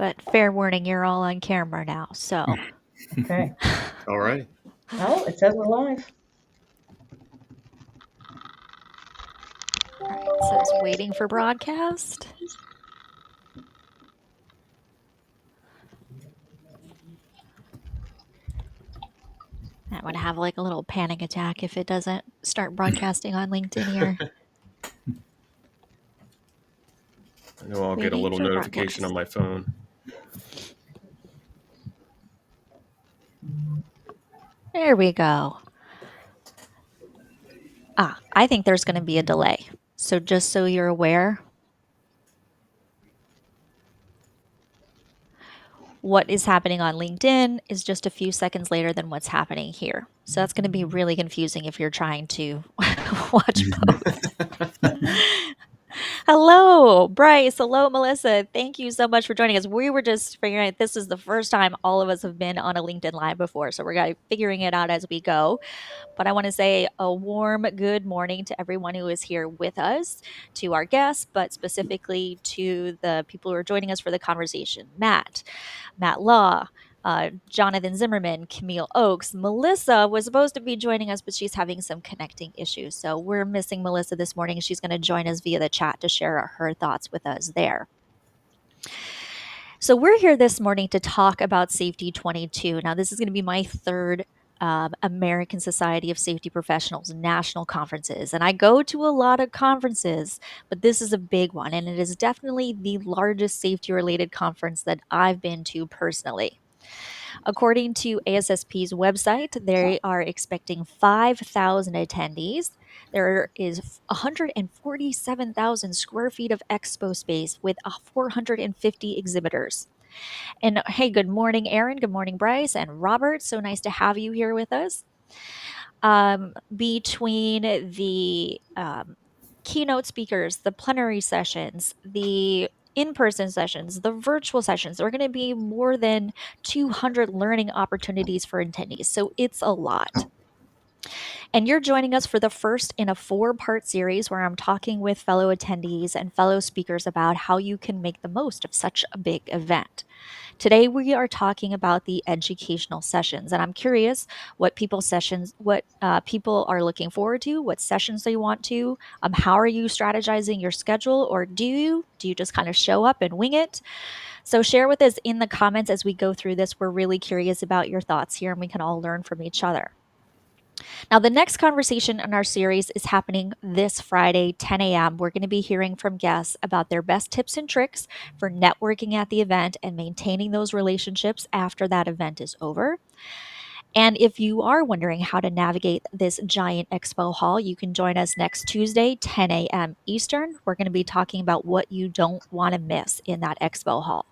but fair warning, you're all on camera now, so. Okay. All right. Oh, it says we're live. All right, it says waiting for broadcast. I'm going to have like a little panic attack if it doesn't start broadcasting on LinkedIn here. I know I'll get a Waiting little for notification on broadcast. my phone. There we go. I think there's going to be a delay. So just so you're aware, what is happening on LinkedIn is just a few seconds later than what's happening here. So that's going to be really confusing if you're trying to watch both. Hello, Bryce. Hello, Melissa. Thank you so much for joining us. We were just figuring out this is the first time all of us have been on a LinkedIn Live before. So we're figuring it out as we go. But I want to say a warm good morning to everyone who is here with us, to our guests, but specifically to the people who are joining us for the conversation. Matt Law, Jonathan Zimmerman, Camille Oakes. Melissa was supposed to be joining us, but she's having some connecting issues. So we're missing Melissa this morning. She's going to join us via the chat to share her thoughts with us there. So we're here this morning to talk about Safety 22. Now, this is going to be my third American Society of Safety Professionals national conferences. And I go to a lot of conferences, but this is a big one. And it is definitely the largest safety related conference that I've been to personally. According to ASSP's website, they are expecting 5,000 attendees. There is 147,000 square feet of expo space with 450 exhibitors. And hey, good morning, Aaron. Good morning, Bryce and Robert. So nice to have you here with us. Between the keynote speakers, the plenary sessions, the in-person sessions, the virtual sessions, there are going to be more than 200 learning opportunities for attendees. So it's a lot. And you're joining us for the first in a 4-part series where I'm talking with fellow attendees and fellow speakers about how you can make the most of such a big event. Today we are talking about the educational sessions, and I'm curious what people are looking forward to, what sessions they want to. How are you strategizing your schedule, or do you just kind of show up and wing it? So share with us in the comments as we go through this. We're really curious about your thoughts here, and we can all learn from each other. Now, the next conversation in our series is happening this Friday, 10 a.m. We're going to be hearing from guests about their best tips and tricks for networking at the event and maintaining those relationships after that event is over. And if you are wondering how to navigate this giant expo hall, you can join us next Tuesday, 10 a.m. Eastern. We're going to be talking about what you don't want to miss in that expo hall.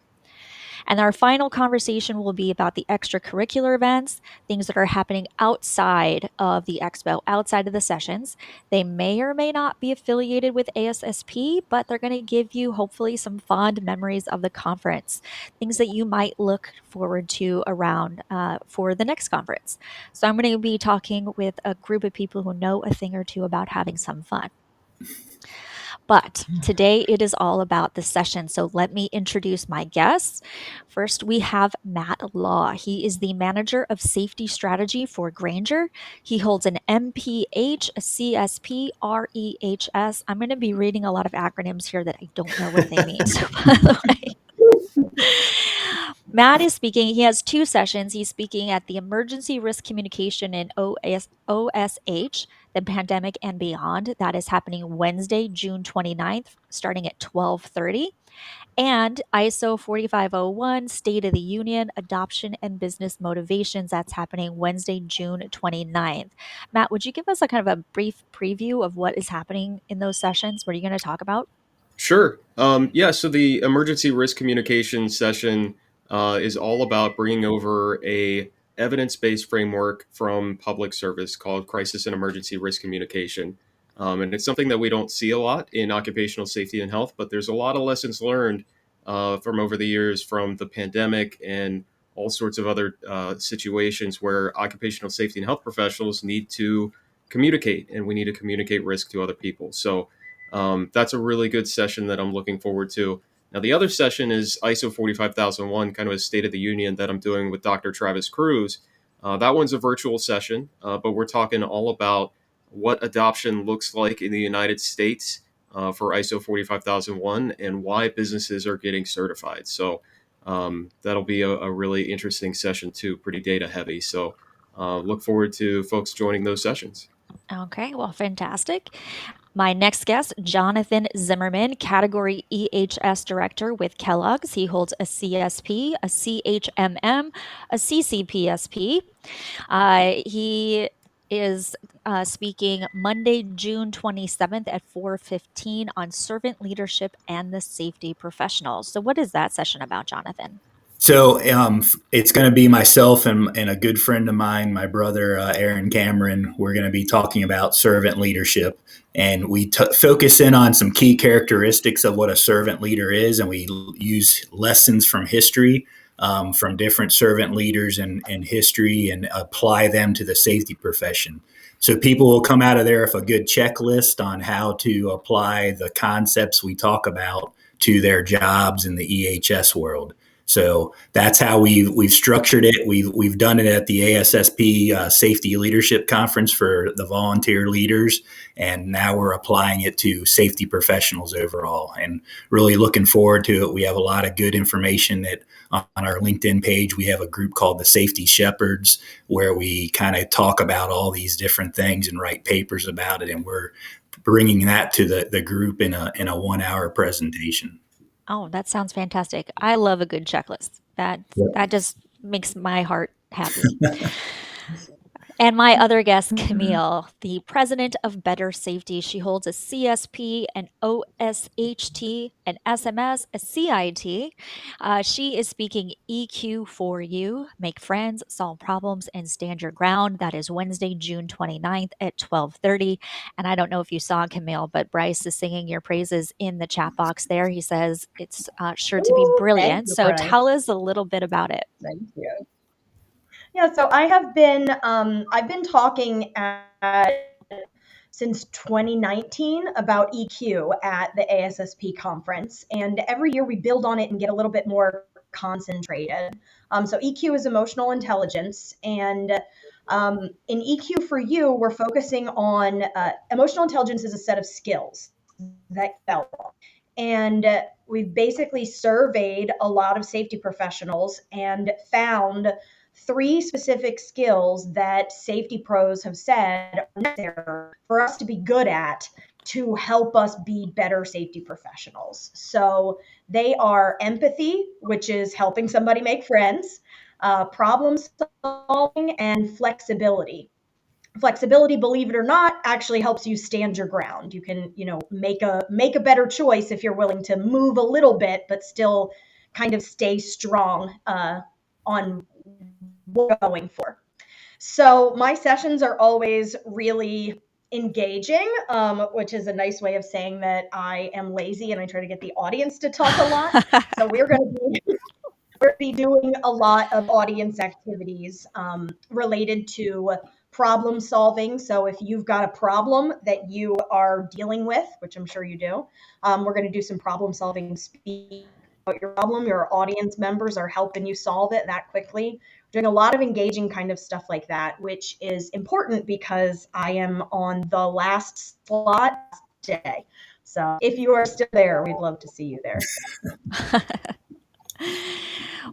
And our final conversation will be about the extracurricular events, things that are happening outside of the expo, outside of the sessions. They may or may not be affiliated with ASSP, but they're going to give you hopefully some fond memories of the conference, things that you might look forward to around for the next conference. So I'm going to be talking with a group of people who know a thing or two about having some fun. But today it is all about the session. So let me introduce my guests. First, we have Matt Law. He is the manager of safety strategy for Grainger. He holds an MPH, a CSP, REHS. I'm going to be reading a lot of acronyms here that I don't know what they mean. So, by the way, Matt is speaking. He has 2 sessions. He's speaking at the Emergency Risk Communication in OSH, the Pandemic and Beyond. That is happening Wednesday, June 29th, starting at 12:30. And ISO 4501, State of the Union, Adoption and Business Motivations. That's happening Wednesday, June 29th. Matt, would you give us a kind of a brief preview of what is happening in those sessions? What are you going to talk about? Sure. So the emergency risk communication session is all about bringing over a evidence-based framework from public service called crisis and emergency risk communication. And it's something that we don't see a lot in occupational safety and health, but there's a lot of lessons learned from over the years from the pandemic and all sorts of other situations where occupational safety and health professionals need to communicate, and we need to communicate risk to other people. So that's a really good session that I'm looking forward to. Now, the other session is ISO 45001, kind of a State of the Union that I'm doing with Dr. Travis Cruz. That one's a virtual session, but we're talking all about what adoption looks like in the United States for ISO 45001 and why businesses are getting certified. So that'll be a really interesting session too, pretty data heavy. So look forward to folks joining those sessions. Okay, well, fantastic. My next guest, Jonathan Zimmerman, Category EHS Director with Kellogg's. He holds a CSP, a CHMM, a CCPSP. He is speaking Monday, June 27th at 4:15 on servant leadership and the safety professionals. So what is that session about, Jonathan? So it's going to be myself and a good friend of mine, my brother, Aaron Cameron. We're going to be talking about servant leadership. And we focus in on some key characteristics of what a servant leader is. And we use lessons from history, from different servant leaders in history, and apply them to the safety profession. So people will come out of there with a good checklist on how to apply the concepts we talk about to their jobs in the EHS world. So that's how we've structured it. We've done it at the ASSP Safety Leadership Conference for the volunteer leaders, and now we're applying it to safety professionals overall. And really looking forward to it. We have a lot of good information that on our LinkedIn page. We have a group called the Safety Shepherds, where we kind of talk about all these different things and write papers about it. And we're bringing that to the group in a 1-hour presentation. Oh, that sounds fantastic. I love a good checklist. That just makes my heart happy. And my other guest, Camille, the president of Better Safety. She holds a CSP, an OSHT, an SMS, a CIT. She is speaking EQ for You, Make Friends, Solve Problems, and Stand Your Ground. That is Wednesday, June 29th at 12:30. And I don't know if you saw, Camille, but Bryce is singing your praises in the chat box there. He says it's sure to be brilliant. you, So Bryce. tell us a little bit about it. Thank you. Yeah, so I have been, I've been talking since 2019 about EQ at the ASSP conference, and every year we build on it and get a little bit more concentrated. So EQ is emotional intelligence, and in EQ for You, we're focusing on emotional intelligence is a set of skills that develop. And we've basically surveyed a lot of safety professionals and found 3 specific skills that safety pros have said are necessary for us to be good at to help us be better safety professionals. So they are empathy, which is helping somebody make friends, problem solving, and flexibility. Flexibility, believe it or not, actually helps you stand your ground. You can, make a better choice if you're willing to move a little bit, but still kind of stay strong on what you're going for. So my sessions are always really engaging, which is a nice way of saying that I am lazy and I try to get the audience to talk a lot. So we're going to be doing a lot of audience activities related to problem solving. So if you've got a problem that you are dealing with, which I'm sure you do, we're going to do some problem solving speak about your problem. Your audience members are helping you solve it that quickly. Doing a lot of engaging kind of stuff like that, which is important because I am on the last slot today. So if you are still there, we'd love to see you there.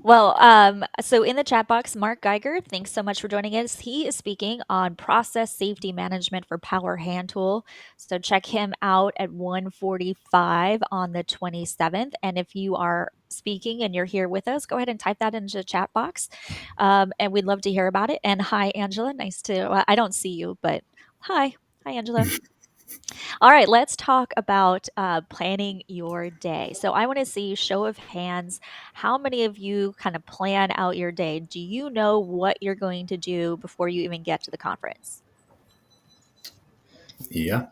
Well, so in the chat box, Mark Geiger, thanks so much for joining us. He is speaking on process safety management for Power Hand Tool. So check him out at 1:45 on the 27th. And if you are speaking and you're here with us, go ahead and type that into the chat box. And we'd love to hear about it. And hi, Angela. Nice to, I don't see you, but hi. Hi, Angela. All right, let's talk about planning your day. So I want to see show of hands. How many of you kind of plan out your day? Do you know what you're going to do before you even get to the conference? Yeah.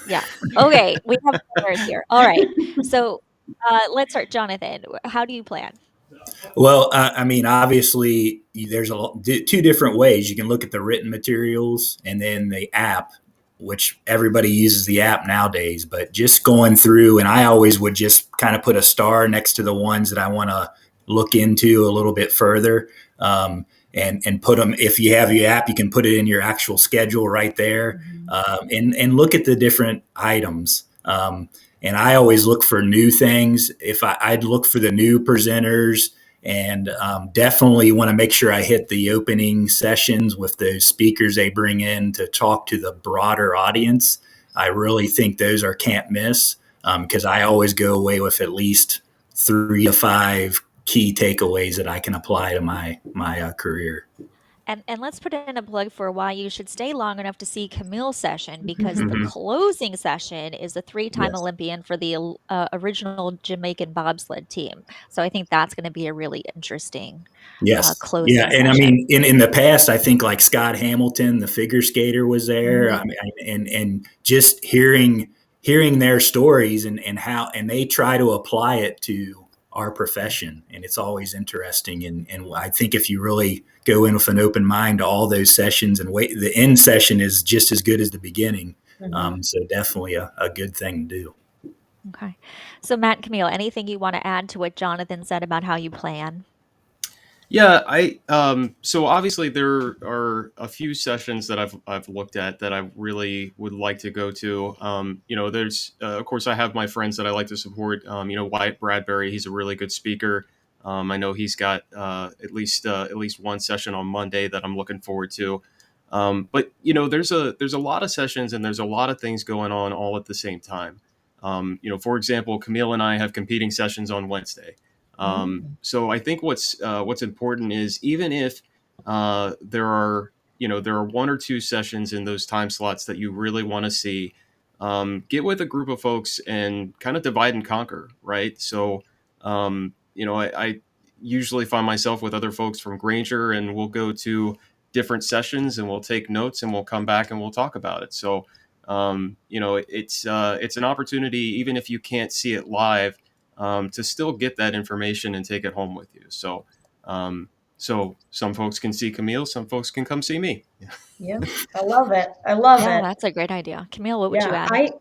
Yeah. Okay, we have planners here. All right. So let's start, Jonathan. How do you plan? Well, I mean, obviously, there's 2 different ways. You can look at the written materials and then the app. which everybody uses the app nowadays, but just going through, and I always would just kind of put a star next to the ones that I want to look into a little bit further. And put them, if you have your app, you can put it in your actual schedule right there, and look at the different items. And I always look for new things. I'd look for the new presenters, and definitely want to make sure I hit the opening sessions with those speakers they bring in to talk to the broader audience. I really think those are can't miss, because I always go away with at least 3 to 5 key takeaways that I can apply to my career. And let's put in a plug for why you should stay long enough to see Camille's session, because the closing session is a 3-time Yes. Olympian for the original Jamaican bobsled team. So I think that's going to be a really interesting Yes. closing Yeah. And I session. mean, in the past, I think like Scott Hamilton, the figure skater, was there. I mean, and just hearing their stories and how, and they try to apply it to our profession. And it's always interesting. And I think if you really go in with an open mind to all those sessions, and wait, the end session is just as good as the beginning. So definitely a good thing to do. Okay. So Matt and Camille, anything you want to add to what Jonathan said about how you plan? Yeah, so obviously there are a few sessions that I've looked at that I really would like to go to. There's of course I have my friends that I like to support. Wyatt Bradbury, he's a really good speaker. I know he's got at least one session on Monday that I'm looking forward to. But there's a lot of sessions and there's a lot of things going on all at the same time. For example, Camille and I have competing sessions on Wednesday. So I think what's important is, even if there are 1 or 2 sessions in those time slots that you really want to see, get with a group of folks and kind of divide and conquer, right? So I usually find myself with other folks from Granger, and we'll go to different sessions and we'll take notes and we'll come back and we'll talk about it. So it's an opportunity, even if you can't see it live, to still get that information and take it home with you. So some folks can see Camille, some folks can come see me. Yeah, I love it. I love Yeah, it. that's a great idea. Camille, what would you Yeah, add?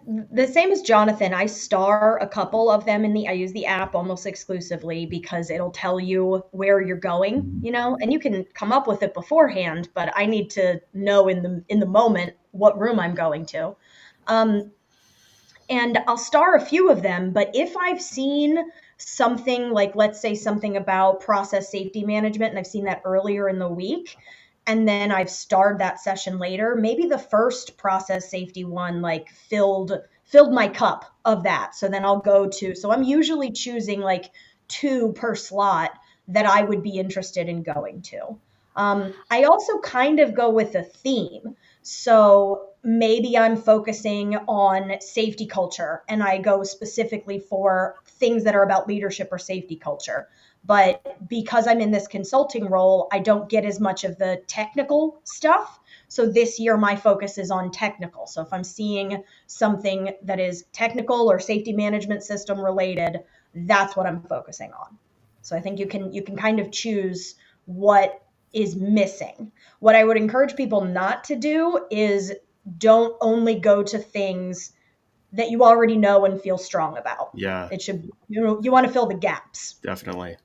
the same as Jonathan. I star a couple of them I use the app almost exclusively because it'll tell you where you're going, and you can come up with it beforehand, but I need to know in the moment what room I'm going to. And I'll star a few of them, but if I've seen something like, let's say something about process safety management, and I've seen that earlier in the week, and then I've starred that session later, maybe the first process safety one like filled my cup of that. So then I'll go to, so I'm usually choosing like 2 per slot that I would be interested in going to. I also kind of go with a theme. So maybe I'm focusing on safety culture and I go specifically for things that are about leadership or safety culture. But because I'm in this consulting role, I don't get as much of the technical stuff. So this year, my focus is on technical. So if I'm seeing something that is technical or safety management system related, that's what I'm focusing on. So I think you can kind of choose what is missing. What I would encourage people not to do is don't only go to things that you already know and feel strong about. Yeah, It should, you want to fill the gaps. definitely.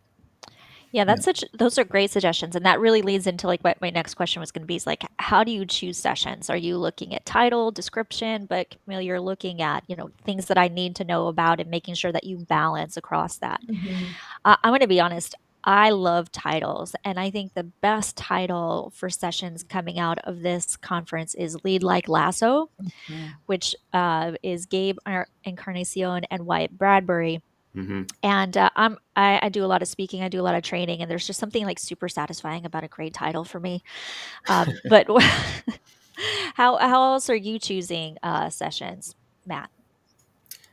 Yeah, those are great suggestions. And that really leads into like what my next question was going to be, is like, how do you choose sessions? Are you looking at title, description, but Camille, you're looking at, things that I need to know about and making sure that you balance across that. I'm going to be honest. I love titles, and I think the best title for sessions coming out of this conference is Lead Like Lasso, which is Gabe Encarnacion and Wyatt Bradbury. And I do a lot of speaking, I do a lot of training, and there's just something like super satisfying about a great title for me. But how else are you choosing sessions, Matt?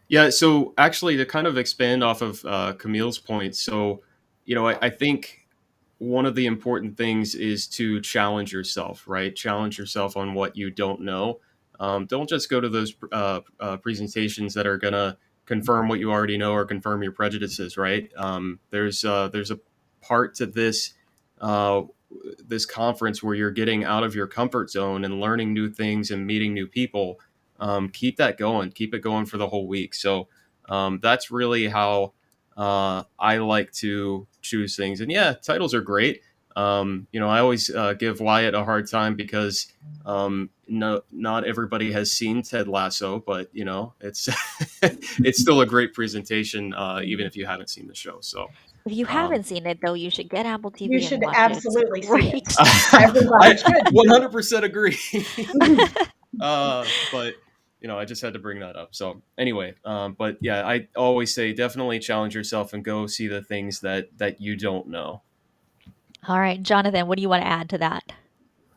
Yeah, so actually, to kind of expand off of Camille's point, so I think one of the important things is to challenge yourself, right? Challenge yourself on what you don't know. Don't just go to those presentations that are gonna confirm what you already know or confirm your prejudices, right? There's a part to this this conference where you're getting out of your comfort zone and learning new things and meeting new people, keep that going. Keep it going for the whole week. So that's really how I like to choose things. And yeah, titles are great. I always give Wyatt a hard time because not everybody has seen Ted Lasso, but it's it's still a great presentation, even if you haven't seen the show. So If you haven't seen it, though, you should get Apple You TV and should watch it. It's absolutely see great. it. I Everybody should. 100% agree. But I just had to bring that up. So anyway, but yeah, I always say definitely challenge yourself and go see the things that you don't know. All right, Jonathan, what do you want to add to that?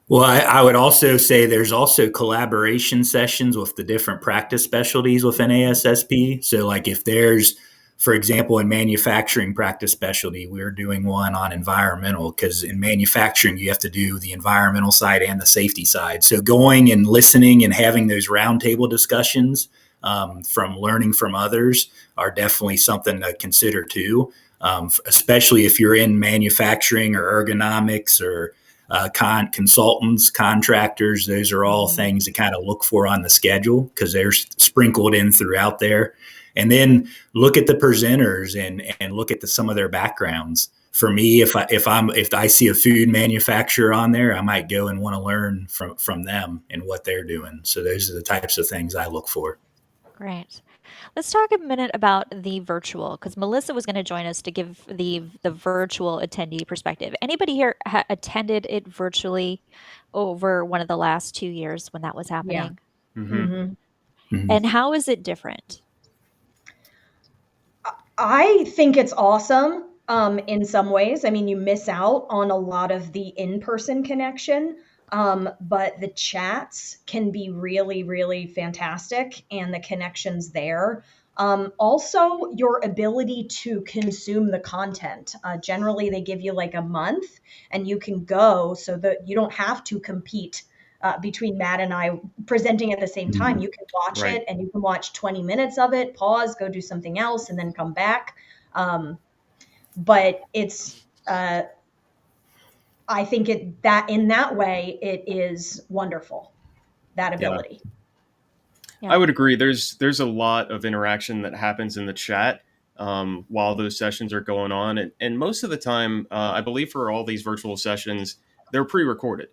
Well, I would also say there's also collaboration sessions with the different practice specialties within ASSP. So, like if there's, for example, in manufacturing practice specialty, we're doing one on environmental because in manufacturing, you have to do the environmental side and the safety side. So going and listening and having those roundtable discussions from learning from others are definitely something to consider too, especially if you're in manufacturing or ergonomics or consultants, contractors. Those are all things to kind of look for on the schedule because they're sprinkled in throughout there. And then look at the presenters and look at some of their backgrounds. For me, if I see a food manufacturer on there, I might go and want to learn from them and what they're doing. So those are the types of things I look for. Great. Let's talk a minute about the virtual, because Melissa was going to join us to give the virtual attendee perspective. Anybody here attended it virtually over one of the last 2 years when that was happening? And how is it different? I think it's awesome in some ways. I mean, you miss out on a lot of the in-person connection, but the chats can be really, really fantastic and the connections there. Also, your ability to consume the content. Generally, they give you like a month and you can go so that you don't have to compete between Matt and I presenting at the same time. You can watch Right. it and you can watch 20 minutes of it, pause, go do something else, and then come back. But it's, I think that in that way, it is wonderful, that ability. Yeah. I would agree. There's a lot of interaction that happens in the chat while those sessions are going on, and most of the time, I believe for all these virtual sessions, they're pre-recorded.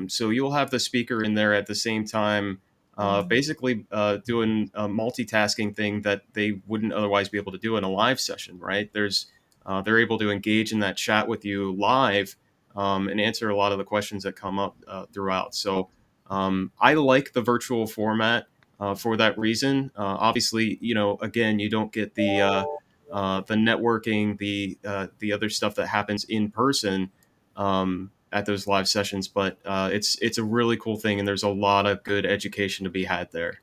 So you'll have the speaker in there at the same time, basically doing a multitasking thing that they wouldn't otherwise be able to do in a live session, right? They're able to engage in that chat with you live and answer a lot of the questions that come up throughout. So I like the virtual format for that reason. Obviously, again, you don't get the networking, the other stuff that happens in person at those live sessions, but it's a really cool thing, and there's a lot of good education to be had there.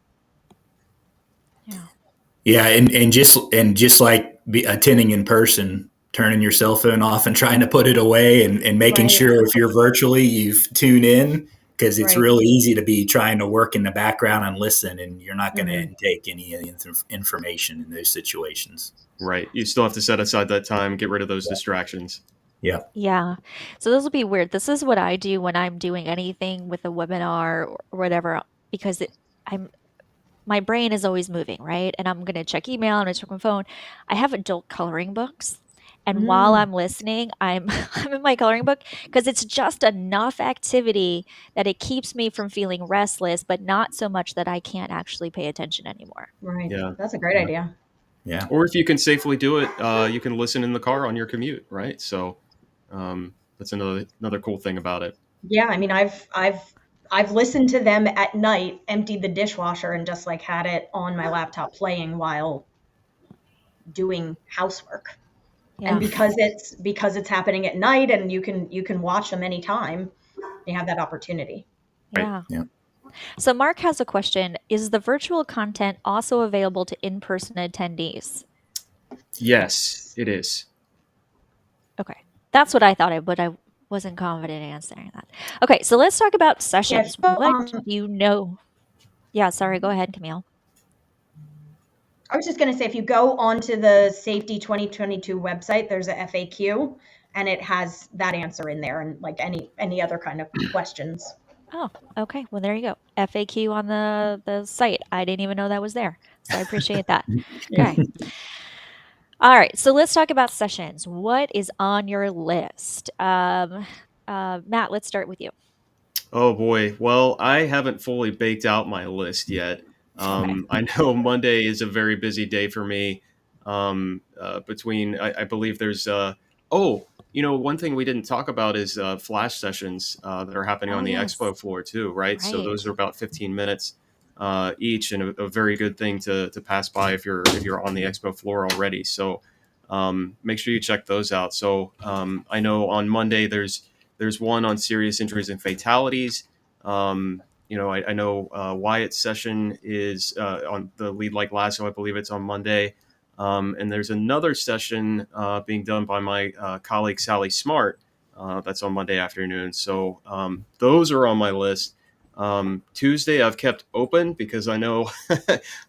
Yeah, and just like attending in person, turning your cell phone off and trying to put it away, and making Right. sure if you're virtually, you've tuned in, because it's Right. really easy to be trying to work in the background and listen, and you're not going to Mhm. intake any information in those situations. Right. You still have to set aside that time, get rid of those distractions. Yeah. Yeah. So this will be weird. This is what I do when I'm doing anything with a webinar or whatever, because my brain is always moving, right? And I'm going to check email, I'm going to check my phone. I have adult coloring books. And while I'm listening, I'm I'm in my coloring book because it's just enough activity that it keeps me from feeling restless, but not so much that I can't actually pay attention anymore. Right. Yeah. That's a great idea. Yeah. Or if you can safely do it, you can listen in the car on your commute, right? So that's another cool thing about it. Yeah, I mean, I've listened to them at night, emptied the dishwasher, and just like had it on my laptop playing while doing housework. Yeah. And because it's happening at night and you can watch them anytime, you have that opportunity. Yeah. Yeah. So Mark has a question. Is the virtual content also available to in-person attendees? Yes, it is. Okay. That's what I thought, but I wasn't confident in answering that. Okay, so let's talk about sessions. so, What do you know? Yeah, sorry, go ahead, Camille. I was just going to say, if you go onto the Safety 2022 website, there's a FAQ, and it has that answer in there, and like any other kind of questions. Oh, okay. Well, there you go. FAQ on the site. I didn't even know that was there. So I appreciate that. Yeah. Okay. All right. So let's talk about sessions. What is on your list? Matt, let's start with you. Oh boy. Well, I haven't fully baked out my list yet. Okay. I know Monday is a very busy day for me. I believe there's, one thing we didn't talk about is flash sessions that are happening Oh, on the yes. expo floor too, right? So those are Right. about 15 minutes each, and a very good thing to pass by if you're on the expo floor already. So make sure you check those out. So I know on Monday there's one on serious injuries and fatalities. I know Wyatt's session is on the Lead Like Lasso. I believe it's on Monday. And there's another session being done by my colleague Sally Smart. That's on Monday afternoon. So those are on my list. Tuesday I've kept open because I know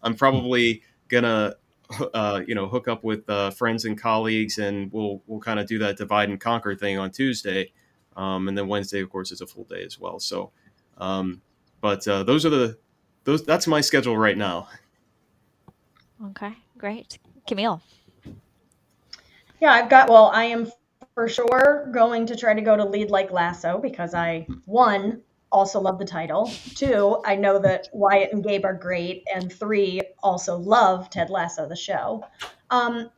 I'm probably gonna hook up with friends and colleagues, and we'll kind of do that divide and conquer thing on Tuesday. And then Wednesday, of course, is a full day as well. So, but that's my schedule right now. Okay. Great. Camille. Yeah, I am for sure going to try to go to Lead Like Lasso because one, also love the title. Two, I know that Wyatt and Gabe are great. And three, also love Ted Lasso, the show.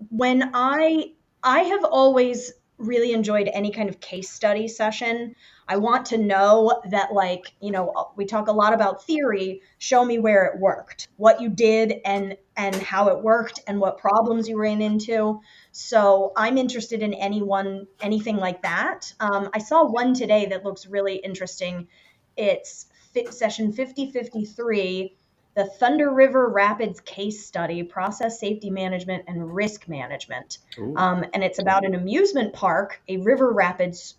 When I have always really enjoyed any kind of case study session. I want to know that, like, we talk a lot about theory. Show me where it worked, what you did, and how it worked, and what problems you ran into. So I'm interested in anything like that. I saw one today that looks really interesting. It's session 5053, the Thunder River Rapids Case Study, Process Safety Management and Risk Management. And it's about an amusement park, a river rapids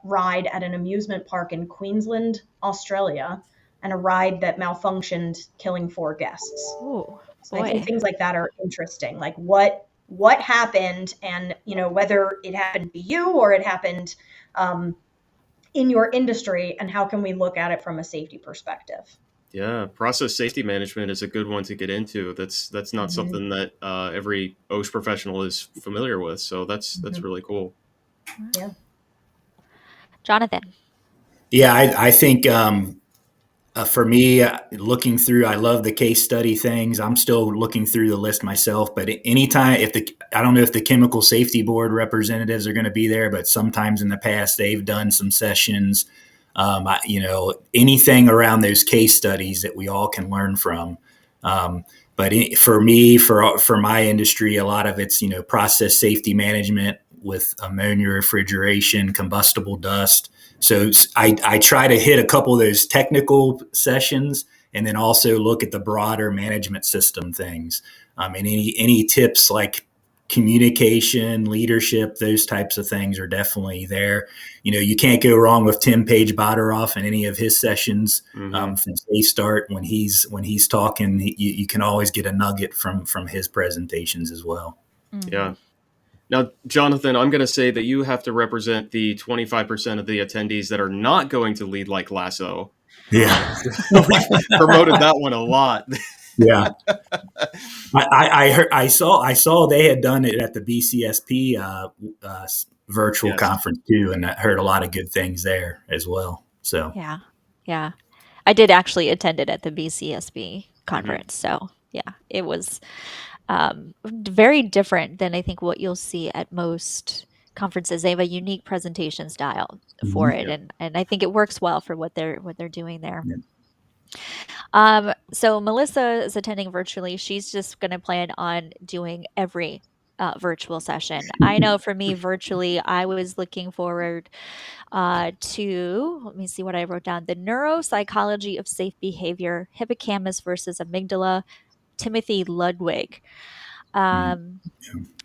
ride at an amusement park in Queensland, Australia, and a ride that malfunctioned, killing 4 guests. Ooh, So I think boy. things like that are interesting, like what happened, and whether it happened to you or it happened in your industry, and how can we look at it from a safety perspective. Yeah, process safety management is a good one to get into. That's not Mhm. something that every OSH professional is familiar with. So that's Mhm. really cool. Yeah. Jonathan. Yeah, I think for me, looking through, I love the case study things. I'm still looking through the list myself, but anytime I don't know if the Chemical Safety Board representatives are going to be there, but sometimes in the past they've done some sessions. Anything around those case studies that we all can learn from. But for me, for my industry, a lot of it's process safety management with ammonia refrigeration, combustible dust. So I try to hit a couple of those technical sessions, and then also look at the broader management system things. And any tips like communication, leadership, those types of things are definitely there. You can't go wrong with Tim Page Botteroff in any of his sessions. Mm-hmm. From Safe Start, when he's talking, you can always get a nugget from his presentations as well. Yeah. Now, Jonathan, I'm going to say that you have to represent the 25% of the attendees that are not going to Lead Like Lasso. Yeah. We've promoted that one a lot. Yeah. I saw they had done it at the BCSP virtual Yes. conference too, and I heard a lot of good things there as well. So Yeah. I did actually attend it at the BCSB conference. So yeah, it was very different than I think what you'll see at most conferences. They have a unique presentation style for it, Yeah. and I think it works well for what they're doing there. Yeah. So Melissa is attending virtually. She's just going to plan on doing every virtual session. I know for me, virtually, I was looking forward to, let me see what I wrote down, the neuropsychology of safe behavior, hippocampus versus amygdala, Timothy Ludwig. Um,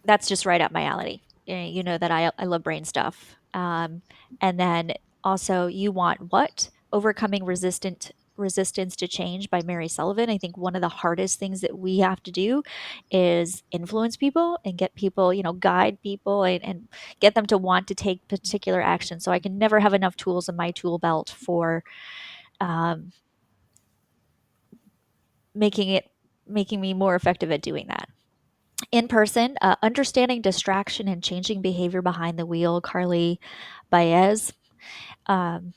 that's just right up my alley. You know that I love brain stuff. And then also, you want what? Overcoming Resistance to Change by Mary Sullivan. I think one of the hardest things that we have to do is influence people and get people, guide people and get them to want to take particular action. So I can never have enough tools in my tool belt for um, making me more effective at doing that. In person, understanding distraction and changing behavior behind the wheel, Carly Baez. Um,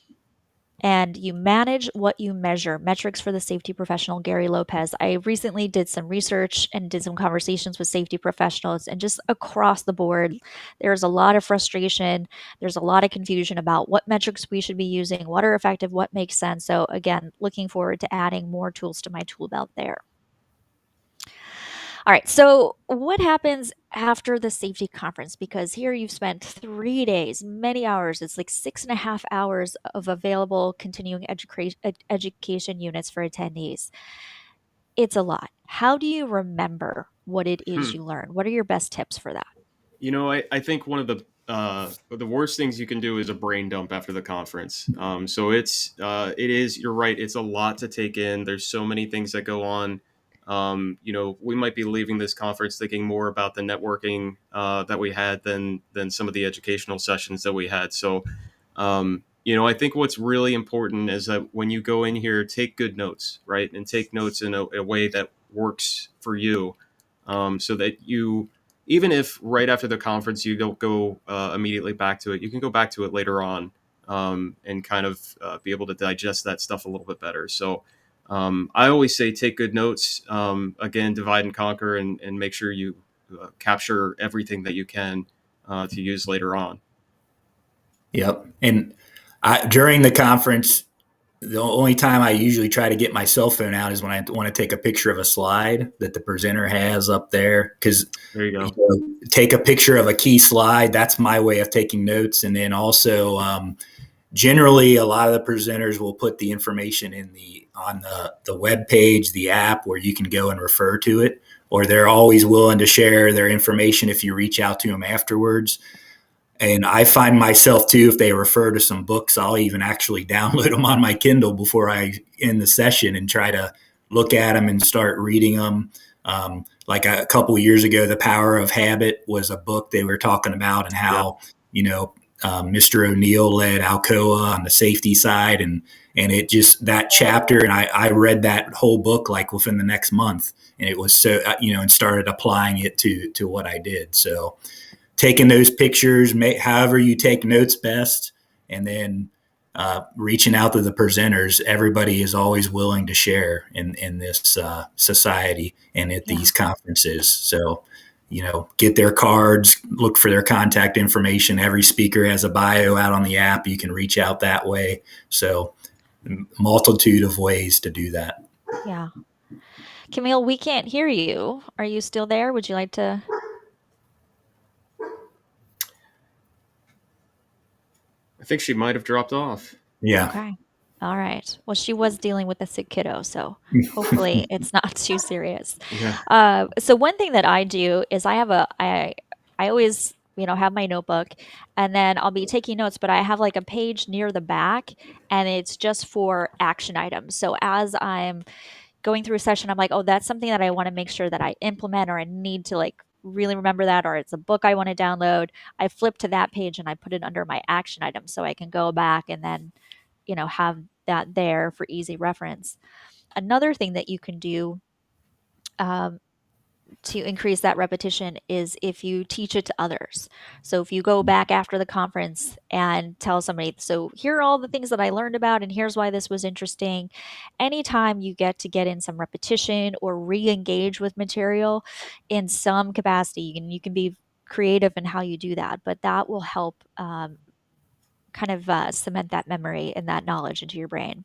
and you manage what you measure. Metrics for the safety professional, Gary Lopez. I recently did some research and did some conversations with safety professionals, and just across the board, there's a lot of frustration. There's a lot of confusion about what metrics we should be using, what are effective, what makes sense. So again, looking forward to adding more tools to my tool belt there. All right, so what happens after the safety conference? Because here you've spent 3 days, many hours. It's like 6.5 hours of available continuing education units for attendees. It's a lot. How do you remember what it is you learned? What are your best tips for that? I think one of the worst things you can do is a brain dump after the conference. So it is, you're right. It's a lot to take in. There's so many things that go on. We might be leaving this conference thinking more about the networking that we had than some of the educational sessions that we had. So, I think what's really important is that when you go in here, take good notes, right? And take notes in a way that works for you, so that you, even if right after the conference you don't go immediately back to it, you can go back to it later on, and kind of be able to digest that stuff a little bit better. So I always say take good notes. Again, divide and conquer, and make sure you capture everything that you can to use later on. Yep. And during the conference, the only time I usually try to get my cell phone out is when I want to take a picture of a slide that the presenter has up there. Because there you go. Take a picture of a key slide. That's my way of taking notes. And then also, generally, a lot of the presenters will put the information on the web page, the app, where you can go and refer to it. Or they're always willing to share their information if you reach out to them afterwards. And I find myself too, if they refer to some books, I'll even actually download them on my Kindle before I end the session and try to look at them and start reading them. Like a couple of years ago, The Power of Habit was a book they were talking about, and how, Mr. O'Neill led Alcoa on the safety side. And it just, that chapter, and I read that whole book like within the next month. And it was so, and started applying it to what I did. So taking those pictures, however you take notes best, and then reaching out to the presenters. Everybody is always willing to share in this society and at these conferences. So, get their cards, look for their contact information. Every speaker has a bio out on the app. You can reach out that way. So, multitude of ways to do that. Yeah. Camille, we can't hear you. Are you still there? Would you like to? I think she might have dropped off. Yeah. Okay. All right. Well, she was dealing with a sick kiddo, so hopefully it's not too serious. Yeah. So one thing that I do is I always, have my notebook, and then I'll be taking notes, but I have like a page near the back, and it's just for action items. So as I'm going through a session, I'm like, oh, that's something that I want to make sure that I implement, or I need to really remember that, or it's a book I want to download. I flip to that page and I put it under my action items, so I can go back and then, have that there for easy reference. Another thing that you can do to increase that repetition is if you teach it to others. So if you go back after the conference and tell somebody, so here are all the things that I learned about, and here's why this was interesting. Anytime you get in some repetition or re-engage with material in some capacity, you can be creative in how you do that, but that will help cement that memory and that knowledge into your brain.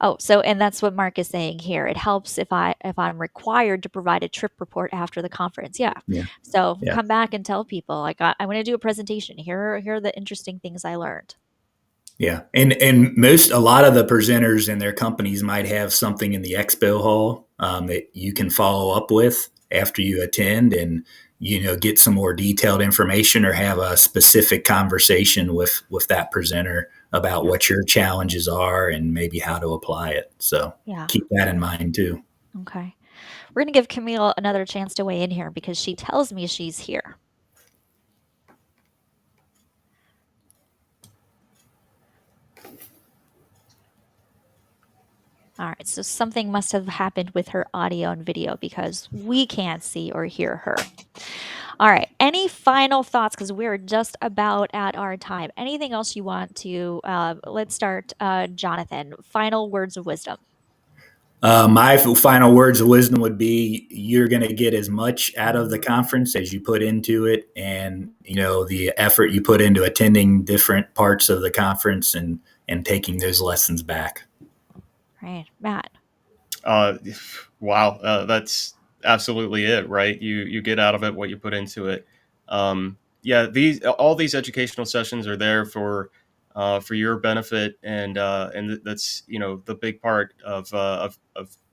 Oh, and that's what Mark is saying here. It helps if I'm required to provide a trip report after the conference. Yeah. So come back and tell people, like, I want to do a presentation. Here are the interesting things I learned. Yeah. And a lot of the presenters and their companies might have something in the expo hall that you can follow up with after you attend, and get some more detailed information, or have a specific conversation with that presenter about what your challenges are and maybe how to apply it. So Yeah. keep that in mind too. Okay. We're going to give Camille another chance to weigh in here because she tells me she's here. All right, so something must have happened with her audio and video because we can't see or hear her. All right, any final thoughts? Because we're just about at our time. Anything else you want to, let's start, Jonathan, final words of wisdom. My final words of wisdom would be you're going to get as much out of the conference as you put into it, and the effort you put into attending different parts of the conference and taking those lessons back. Right, Matt. Wow, that's absolutely it, right? You get out of it what you put into it. Yeah, all these educational sessions are there for your benefit, and that's the big part of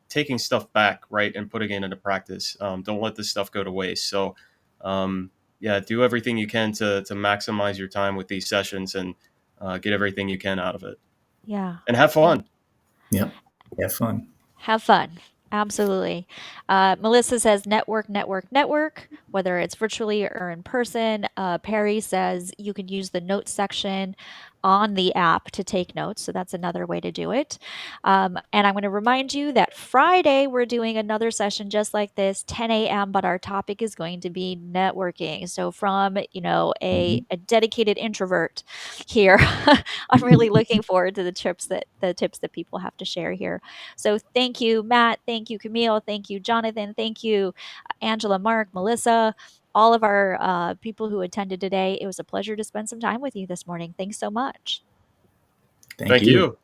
taking stuff back, right, and putting it into practice. Don't let this stuff go to waste. So, yeah, do everything you can to maximize your time with these sessions and get everything you can out of it. Yeah. And have fun. Yep. Have fun. Have fun. Absolutely. Melissa says network, whether it's virtually or in person. Perry says you can use the notes section on the app to take notes. So that's another way to do it. And I'm going to remind you that Friday we're doing another session just like this, 10 a.m., but our topic is going to be networking. So from, a dedicated introvert here, I'm really looking forward to the tips that people have to share here. So thank you, Matt. Thank you, Camille. Thank you, Jonathan. Thank you, Angela, Mark, Melissa, all of our people who attended today. It was a pleasure to spend some time with you this morning. Thanks so much. Thank you.